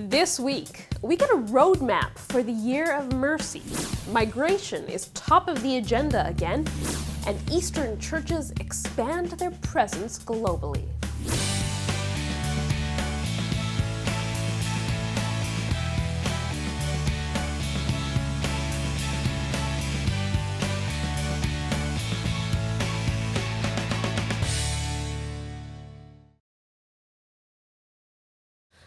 This week, we get a roadmap for the Year of Mercy. Migration is top of the agenda again, and Eastern churches expand their presence globally.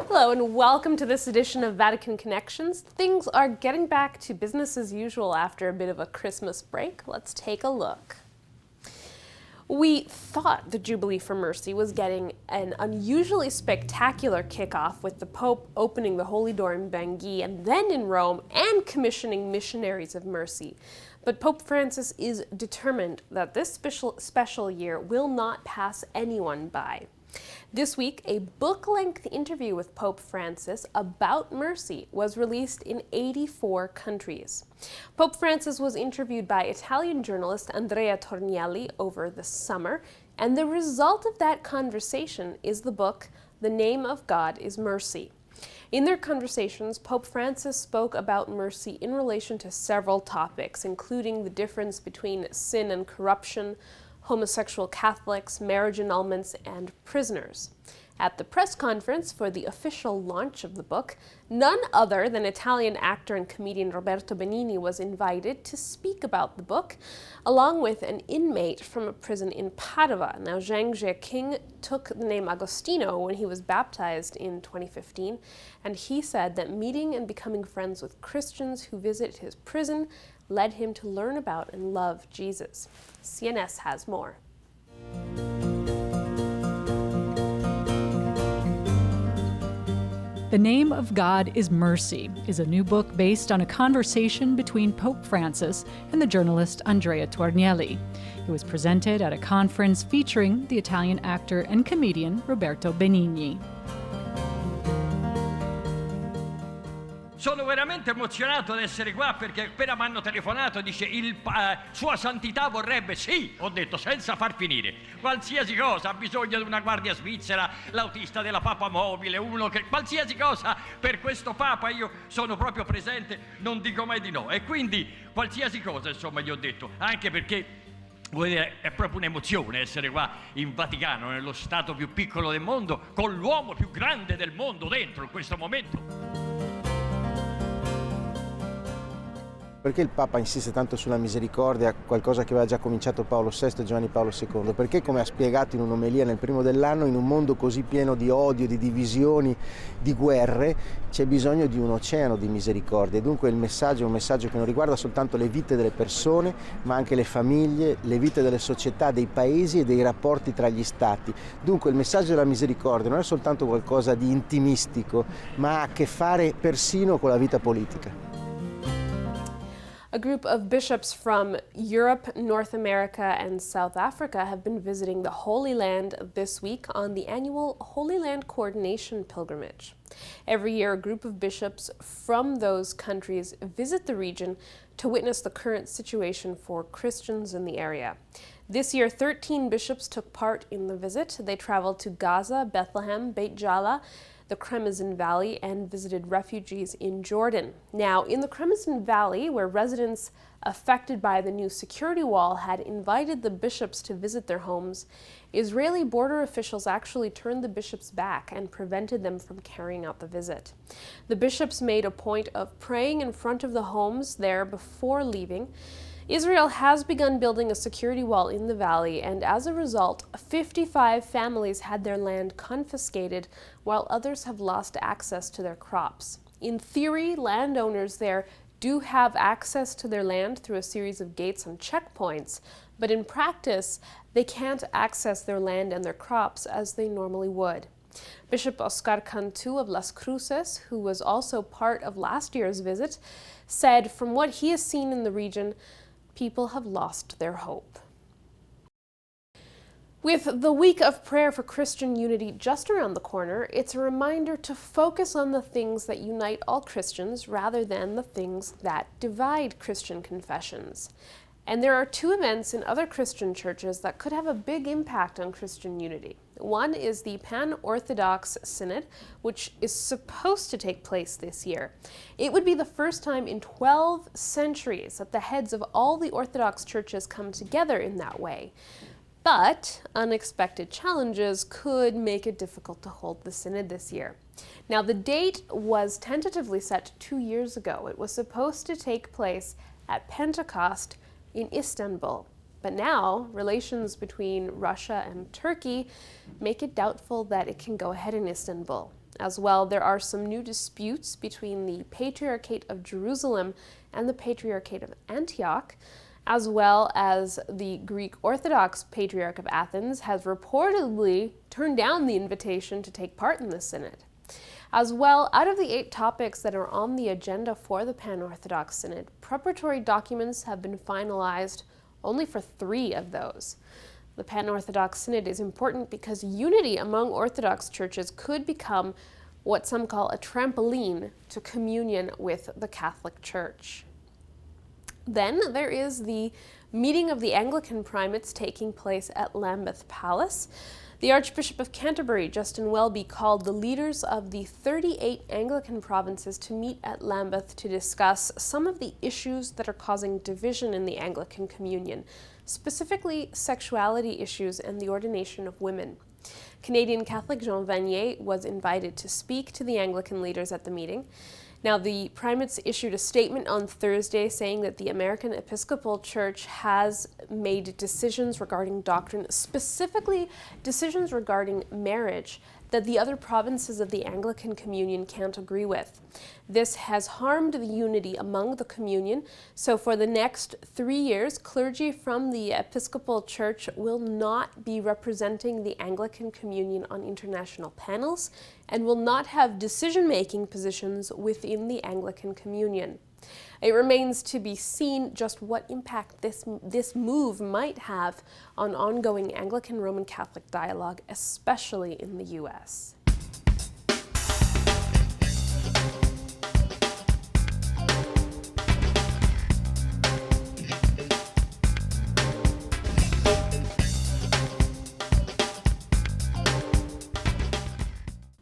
Hello and welcome to this edition of Vatican Connections. Things are getting back to business as usual after a bit of a Christmas break. Let's take a look. We thought the Jubilee for Mercy was getting an unusually spectacular kickoff with the Pope opening the Holy Door in Bangui and then in Rome and commissioning missionaries of mercy. But Pope Francis is determined that this special year will not pass anyone by. This week, a book-length interview with Pope Francis about mercy was released in 84 countries. Pope Francis was interviewed by Italian journalist Andrea Tornielli over the summer, and the result of that conversation is the book, The Name of God is Mercy. In their conversations, Pope Francis spoke about mercy in relation to several topics, including the difference between sin and corruption, homosexual Catholics, marriage annulments, and prisoners. At the press conference for the official launch of the book, none other than Italian actor and comedian Roberto Benigni was invited to speak about the book, along with an inmate from a prison in Padua. Now, Zhang Zheqing took the name Agostino when he was baptized in 2015, and he said that meeting and becoming friends with Christians who visit his prison led him to learn about and love Jesus. CNS has more. The Name of God is Mercy is a new book based on a conversation between Pope Francis and the journalist Andrea Tornielli. It was presented at a conference featuring the Italian actor and comedian Roberto Benigni. Sono veramente emozionato di essere qua perché appena mi hanno telefonato dice Sua Santità vorrebbe, sì, ho detto senza far finire, qualsiasi cosa, ha bisogno di una guardia svizzera, l'autista della Papa mobile, uno che, qualsiasi cosa per questo Papa io sono proprio presente, non dico mai di no. E quindi qualsiasi cosa insomma gli ho detto, anche perché vuol dire, è proprio un'emozione essere qua in Vaticano, nello stato più piccolo del mondo, con l'uomo più grande del mondo dentro in questo momento. Perché il Papa insiste tanto sulla misericordia, qualcosa che aveva già cominciato Paolo VI e Giovanni Paolo II? Perché, come ha spiegato in un'omelia nel primo dell'anno, in un mondo così pieno di odio, di divisioni, di guerre, c'è bisogno di un oceano di misericordia. E dunque il messaggio è un messaggio che non riguarda soltanto le vite delle persone, ma anche le famiglie, le vite delle società, dei paesi e dei rapporti tra gli stati. Dunque il messaggio della misericordia non è soltanto qualcosa di intimistico, ma ha a che fare persino con la vita politica. A group of bishops from Europe, North America, and South Africa have been visiting the Holy Land this week on the annual Holy Land Coordination Pilgrimage. Every year, a group of bishops from those countries visit the region to witness the current situation for Christians in the area. This year, 13 bishops took part in the visit. They traveled to Gaza, Bethlehem, Beit Jala, the Kremezin Valley, and visited refugees in Jordan. Now, in the Kremezin Valley, where residents affected by the new security wall had invited the bishops to visit their homes, Israeli border officials actually turned the bishops back and prevented them from carrying out the visit. The bishops made a point of praying in front of the homes there before leaving. Israel has begun building a security wall in the valley, and as a result, 55 families had their land confiscated, while others have lost access to their crops. In theory, landowners there do have access to their land through a series of gates and checkpoints, but in practice, they can't access their land and their crops as they normally would. Bishop Oscar Cantu of Las Cruces, who was also part of last year's visit, said from what he has seen in the region, people have lost their hope. With the week of prayer for Christian unity just around the corner, it's a reminder to focus on the things that unite all Christians rather than the things that divide Christian confessions. And there are two events in other Christian churches that could have a big impact on Christian unity. One is the Pan-Orthodox Synod, which is supposed to take place this year. It would be the first time in 12 centuries that the heads of all the Orthodox churches come together in that way. But unexpected challenges could make it difficult to hold the synod this year. Now, the date was tentatively set 2 years ago. It was supposed to take place at Pentecost in Istanbul. But now, relations between Russia and Turkey make it doubtful that it can go ahead in Istanbul. As well, there are some new disputes between the Patriarchate of Jerusalem and the Patriarchate of Antioch, as well as the Greek Orthodox Patriarch of Athens has reportedly turned down the invitation to take part in the synod. As well, out of the 8 topics that are on the agenda for the Pan-Orthodox Synod, preparatory documents have been finalized only for 3 of those. The Pan-Orthodox Synod is important because unity among Orthodox churches could become what some call a trampoline to communion with the Catholic Church. Then there is the meeting of the Anglican primates taking place at Lambeth Palace. The Archbishop of Canterbury, Justin Welby, called the leaders of the 38 Anglican provinces to meet at Lambeth to discuss some of the issues that are causing division in the Anglican communion, specifically sexuality issues and the ordination of women. Canadian Catholic Jean Vanier was invited to speak to the Anglican leaders at the meeting. Now, the primates issued a statement on Thursday saying that the American Episcopal Church has made decisions regarding doctrine, specifically decisions regarding marriage, that the other provinces of the Anglican Communion can't agree with. This has harmed the unity among the communion, so for the next 3 years, clergy from the Episcopal Church will not be representing the Anglican Communion on international panels and will not have decision-making positions within the Anglican Communion. It remains to be seen just what impact this move might have on ongoing Anglican Roman Catholic dialogue, especially in the U.S.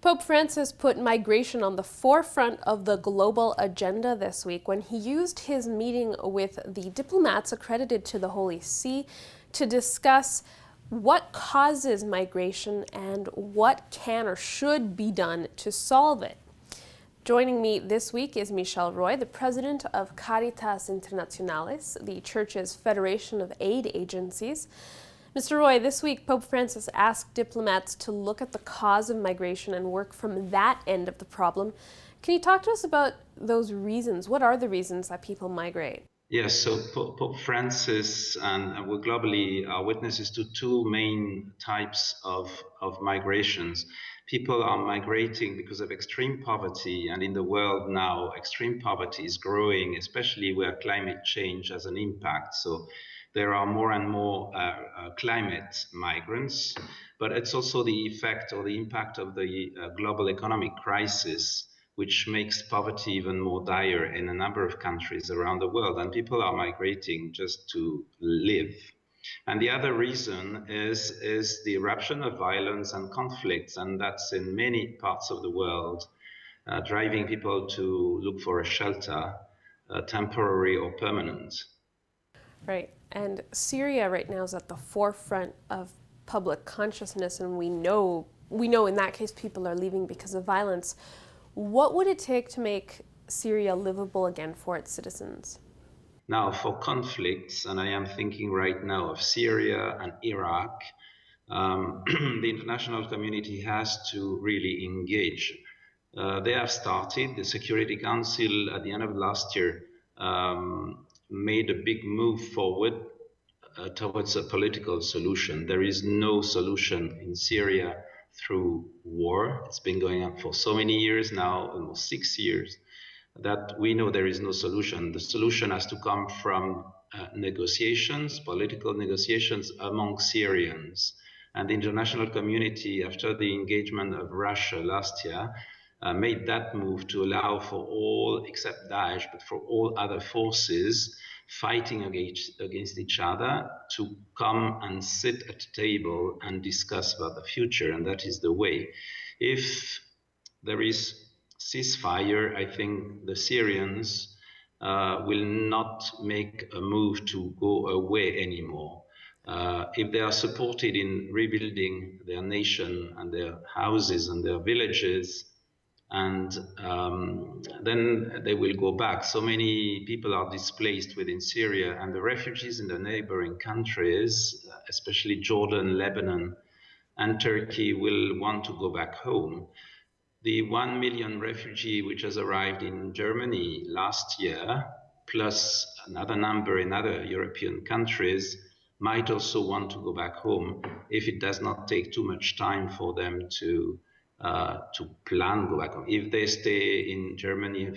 Pope Francis put migration on the forefront of the global agenda this week when he used his meeting with the diplomats accredited to the Holy See to discuss what causes migration and what can or should be done to solve it. Joining me this week is Michel, the president of Caritas Internationalis, the Church's Federation of Aid Agencies. Mr. Roy, this week Pope Francis asked diplomats to look at the cause of migration and work from that end of the problem. Can you talk to us about those reasons? What are the reasons that people migrate? Yes, so Pope Francis and we globally are witnesses to 2 main types of migrations. People are migrating because of extreme poverty, and in the world now, extreme poverty is growing, especially where climate change has an impact. So there are more and more climate migrants, but it's also the effect or the impact of the global economic crisis, which makes poverty even more dire in a number of countries around the world, and people are migrating just to live. And the other reason is the eruption of violence and conflicts, and that's in many parts of the world, driving people to look for a shelter, temporary or permanent. Right. And Syria right now is at the forefront of public consciousness, and we know in that case people are leaving because of violence. What would it take to make Syria livable again for its citizens? Now, for conflicts, and I am thinking right now of Syria and Iraq, the international community has to really engage. They have started. The Security Council at the end of last year made a big move forward towards a political solution. There is no solution in Syria through war. It's been going on for so many years now, almost 6 years, that we know there is no solution. The solution has to come from negotiations, political negotiations among Syrians. And the international community, after the engagement of Russia last year, made that move to allow for all, except Daesh, but for all other forces fighting against each other to come and sit at a table and discuss about the future, and that is the way. If there is ceasefire, I think the Syrians will not make a move to go away anymore. If they are supported in rebuilding their nation and their houses and their villages, and then they will go back. So many people are displaced within Syria, and the refugees in the neighboring countries, especially Jordan, Lebanon, and Turkey, will want to go back home. The 1 million refugee which has arrived in Germany last year, plus another number in other European countries, might also want to go back home if it does not take too much time for them to plan go back home. If they stay in Germany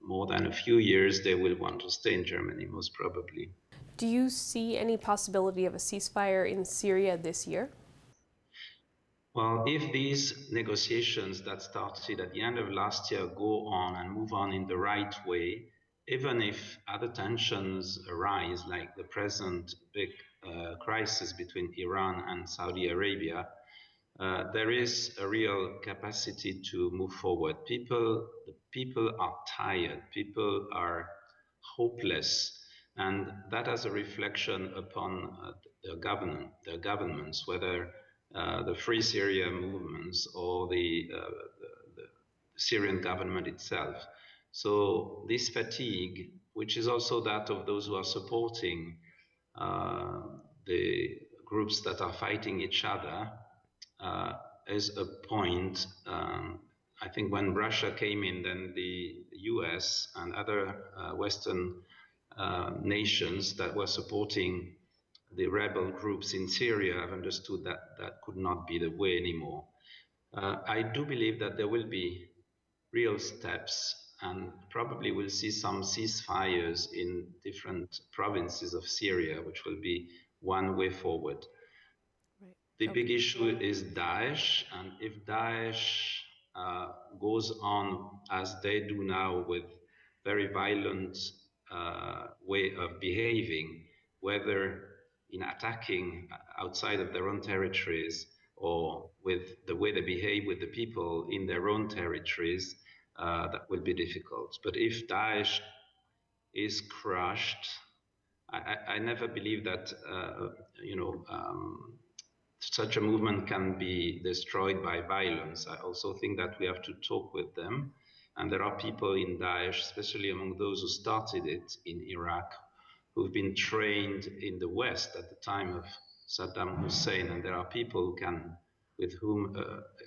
more than a few years, they will want to stay in Germany, most probably. Do you see any possibility of a ceasefire in Syria this year? Well, if these negotiations that started at the end of last year go on and move on in the right way, even if other tensions arise, like the present big crisis between Iran and Saudi Arabia, there is a real capacity to move forward. The people are tired, people are hopeless, and that has a reflection upon their governments, whether the Free Syria movements or the Syrian government itself. So this fatigue, which is also that of those who are supporting the groups that are fighting each other, is a point. I think when Russia came in, then the US and other Western nations that were supporting the rebel groups in Syria have understood that that could not be the way anymore. I do believe that there will be real steps, and probably we'll see some ceasefires in different provinces of Syria, which will be one way forward. Right. The big issue is Daesh, and if Daesh goes on as they do now with very violent way of behaving, whether in attacking outside of their own territories or with the way they behave with the people in their own territories, that will be difficult. But if Daesh is crushed, I never believe that such a movement can be destroyed by violence. I also think that we have to talk with them. And there are people in Daesh, especially among those who started it in Iraq, who've been trained in the West at the time of Saddam Hussein. And there are people with whom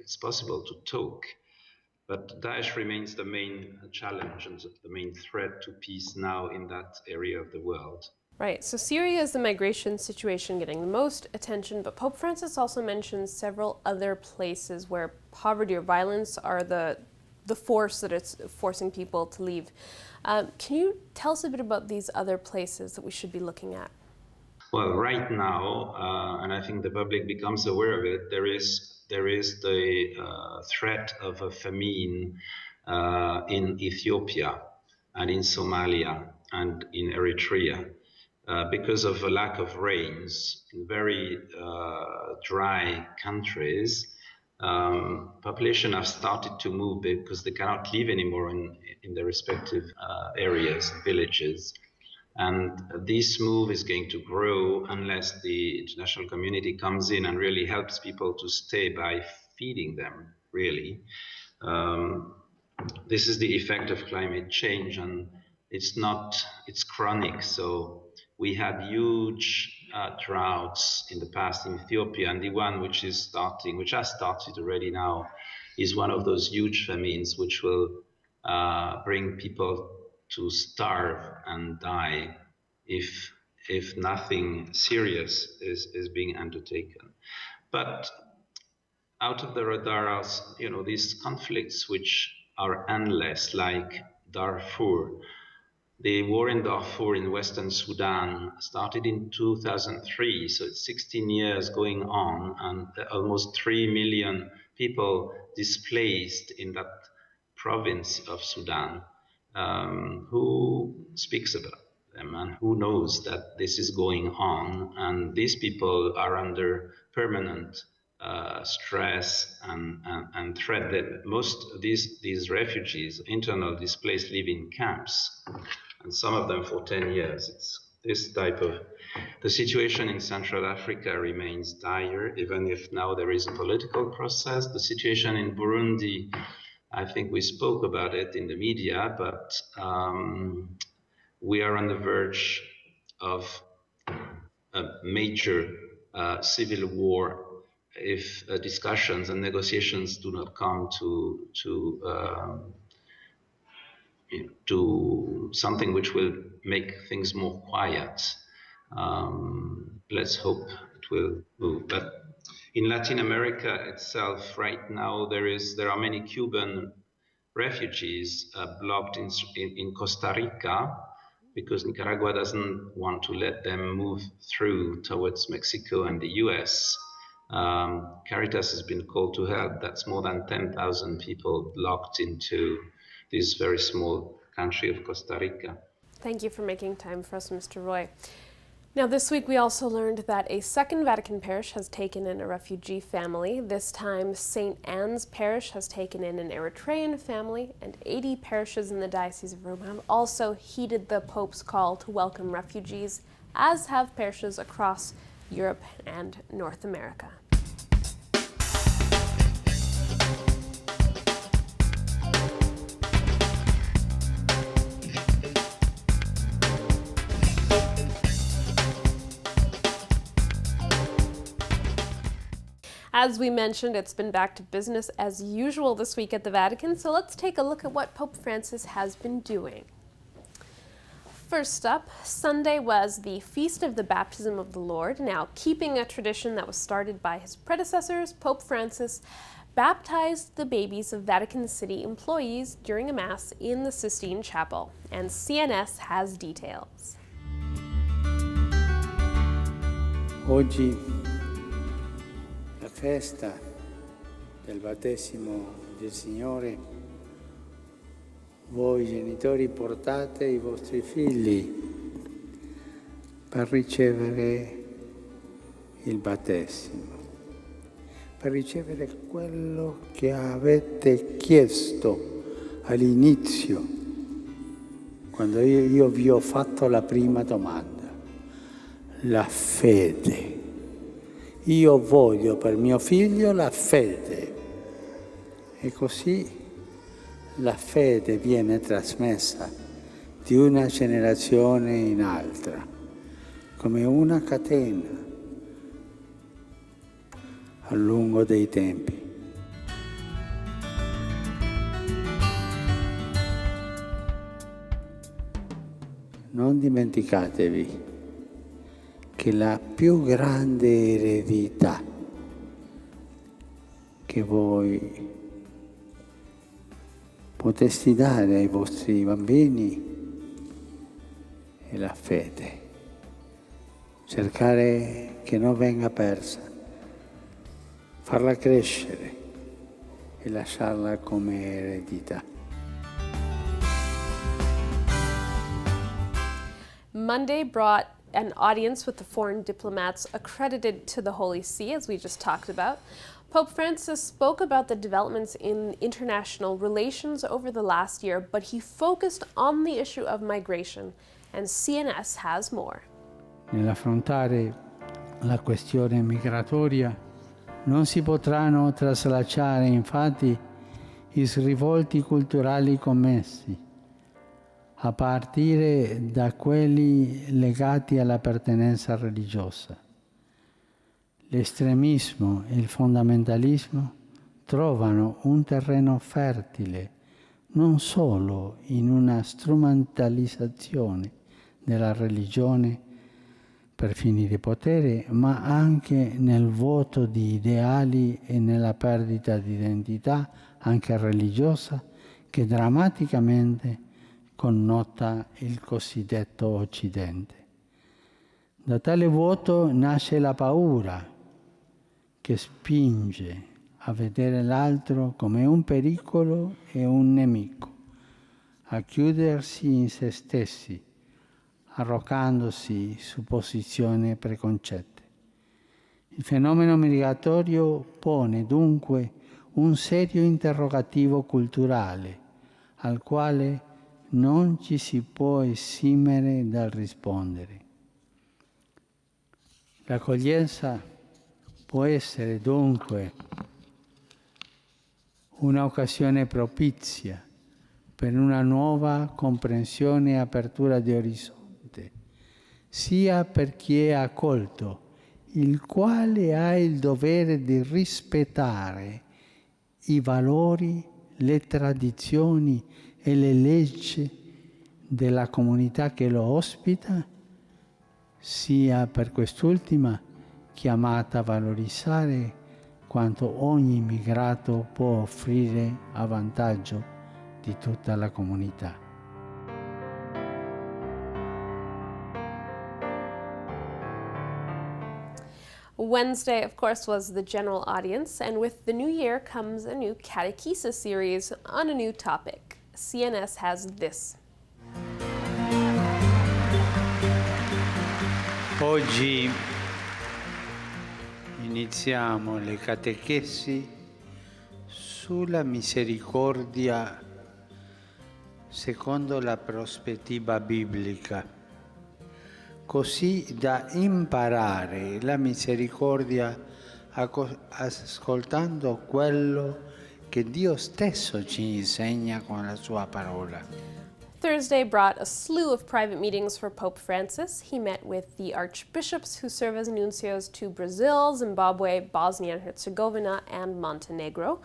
it's possible to talk. But Daesh remains the main challenge and the main threat to peace now in that area of the world. Right, so Syria is the migration situation getting the most attention, but Pope Francis also mentions several other places where poverty or violence are the force that it's forcing people to leave. Can you tell us a bit about these other places that we should be looking at? Well, right now, and I think the public becomes aware of it, there is the threat of a famine in Ethiopia and in Somalia and in Eritrea. Because of a lack of rains in very dry countries, population have started to move because they cannot live anymore in their respective areas, villages. And this move is going to grow unless the international community comes in and really helps people to stay by feeding them, really. This is the effect of climate change, and it's chronic. So we had huge droughts in the past in Ethiopia, and the one which has started already now, is one of those huge famines which will bring people to starve and die if nothing serious is being undertaken. But out of the radar are, these conflicts which are endless, like Darfur. The war in Darfur in Western Sudan started in 2003, so it's 16 years going on, and almost 3 million people displaced in that province of Sudan. Who speaks about them, and who knows that this is going on, and these people are under permanent stress and threat. That most of these refugees, internal displaced, live in camps, and some of them for 10 years. It's this type of, the situation in Central Africa remains dire, even if now there is a political process. The situation in Burundi, I think we spoke about it in the media, but we are on the verge of a major civil war if discussions and negotiations do not come to something which will make things more quiet. Let's hope it will move. But in Latin America itself, right now, there are many Cuban refugees blocked in Costa Rica because Nicaragua doesn't want to let them move through towards Mexico and the US. Caritas has been called to help. That's more than 10,000 people blocked into this very small country of Costa Rica. Thank you for making time for us, Mr. Roy. Now, this week we also learned that a second Vatican parish has taken in a refugee family. This time, St. Anne's Parish has taken in an Eritrean family, and 80 parishes in the Diocese of Rome have also heeded the Pope's call to welcome refugees, as have parishes across Europe and North America. As we mentioned, it's been back to business as usual this week at the Vatican, so let's take a look at what Pope Francis has been doing. First up, Sunday was the Feast of the Baptism of the Lord. Now, keeping a tradition that was started by his predecessors, Pope Francis baptized the babies of Vatican City employees during a Mass in the Sistine Chapel, and CNS has details. Oggi la festa del battesimo del Signore, voi genitori portate i vostri figli per ricevere il battesimo, per ricevere quello che avete chiesto all'inizio, quando io vi ho fatto la prima domanda, la fede. Io voglio per mio figlio la fede, e così la fede viene trasmessa di una generazione in altra, come una catena a lungo dei tempi. Non dimenticatevi che la più grande eredità che voi potreste dare ai vostri bambini è la fede. Cercare che non venga persa, farla crescere e lasciarla come eredità. Monday brought an audience with the foreign diplomats accredited to the Holy See, as we just talked about. Pope Francis spoke about the developments in international relations over the last year, but he focused on the issue of migration, and CNS has more. Nell'affrontare la questione migratoria non si potranno traslacciare infatti i risvolti culturali commessi, a partire da quelli legati all'appartenenza religiosa. L'estremismo e il fondamentalismo trovano un terreno fertile non solo in una strumentalizzazione della religione per fini di potere, ma anche nel vuoto di ideali e nella perdita di identità, anche religiosa, che drammaticamente connota il cosiddetto Occidente. Da tale vuoto nasce la paura che spinge a vedere l'altro come un pericolo e un nemico, a chiudersi in se stessi, arroccandosi su posizioni preconcette. Il fenomeno migratorio pone dunque un serio interrogativo culturale al quale non ci si può esimere dal rispondere. L'accoglienza può essere dunque un'occasione propizia per una nuova comprensione e apertura di orizzonte, sia per chi è accolto, il quale ha il dovere di rispettare i valori, le tradizioni e le leggi della comunità che lo ospita, sia per quest'ultima chiamata a valorizzare quanto ogni immigrato può offrire a vantaggio di tutta la comunità. Wednesday, of course, was the general audience, and with the new year comes a new catechesis series on a new topic. CNS has this. Oggi iniziamo le catechesi sulla misericordia secondo la prospettiva biblica, così da imparare la misericordia ascoltando quello che Dio stesso ci insegna con la sua parola. Thursday brought a slew of private meetings for Pope Francis. He met with the archbishops who serve as nuncios to Brazil, Zimbabwe, Bosnia and Herzegovina, and Montenegro.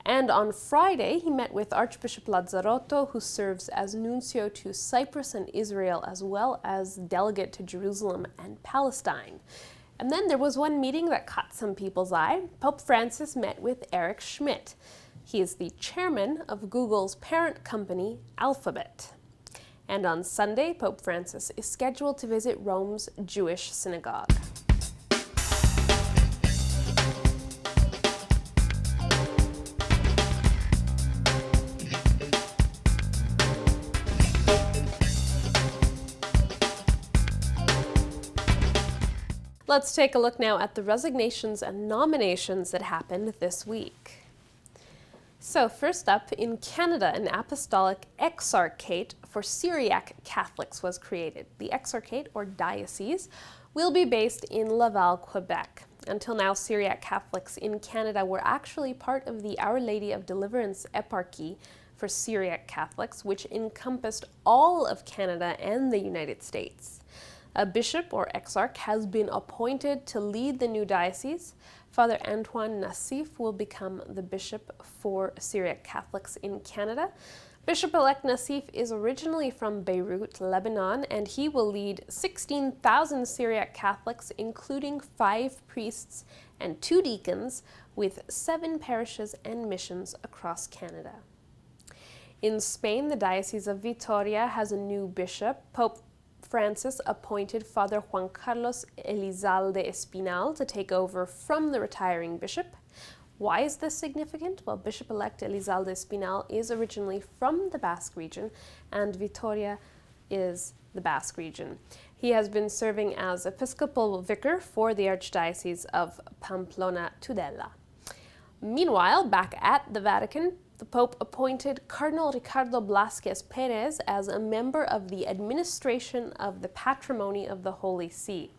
And on Friday, he met with Archbishop Lazzarotto, who serves as nuncio to Cyprus and Israel, as well as delegate to Jerusalem and Palestine. And then there was one meeting that caught some people's eye. Pope Francis met with Eric Schmidt. He is the chairman of Google's parent company, Alphabet. And on Sunday, Pope Francis is scheduled to visit Rome's Jewish synagogue. Let's take a look now at the resignations and nominations that happened this week. So first up, in Canada, an apostolic exarchate for Syriac Catholics was created. The exarchate, or diocese, will be based in Laval, Quebec. Until now, Syriac Catholics in Canada were actually part of the Our Lady of Deliverance Eparchy for Syriac Catholics, which encompassed all of Canada and the United States. A bishop or exarch has been appointed to lead the new diocese. Father Antoine Nassif will become the bishop for Syriac Catholics in Canada. Bishop-elect Nassif is originally from Beirut, Lebanon, and he will lead 16,000 Syriac Catholics, including 5 priests and 2 deacons, with 7 parishes and missions across Canada. In Spain, the Diocese of Vitoria has a new bishop. Pope Francis appointed Father Juan Carlos Elizalde Espinal to take over from the retiring bishop. Why is this significant? Well, Bishop-elect Elizalde Espinal is originally from the Basque region, and Vitoria is the Basque region. He has been serving as Episcopal Vicar for the Archdiocese of Pamplona-Tudela. Meanwhile, back at the Vatican, the Pope appointed Cardinal Ricardo Blasquez Perez as a member of the administration of the Patrimony of the Holy See.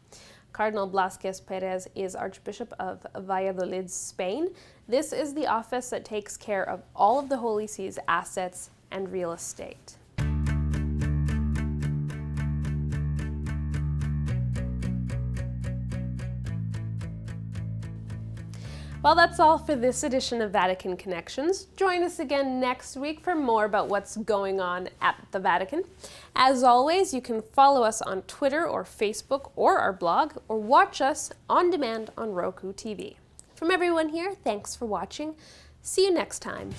Cardinal Blasquez Perez is Archbishop of Valladolid, Spain. This is the office that takes care of all of the Holy See's assets and real estate. Well, that's all for this edition of Vatican Connections. Join us again next week for more about what's going on at the Vatican. As always, you can follow us on Twitter or Facebook or our blog, or watch us on demand on Roku TV. From everyone here, thanks for watching. See you next time.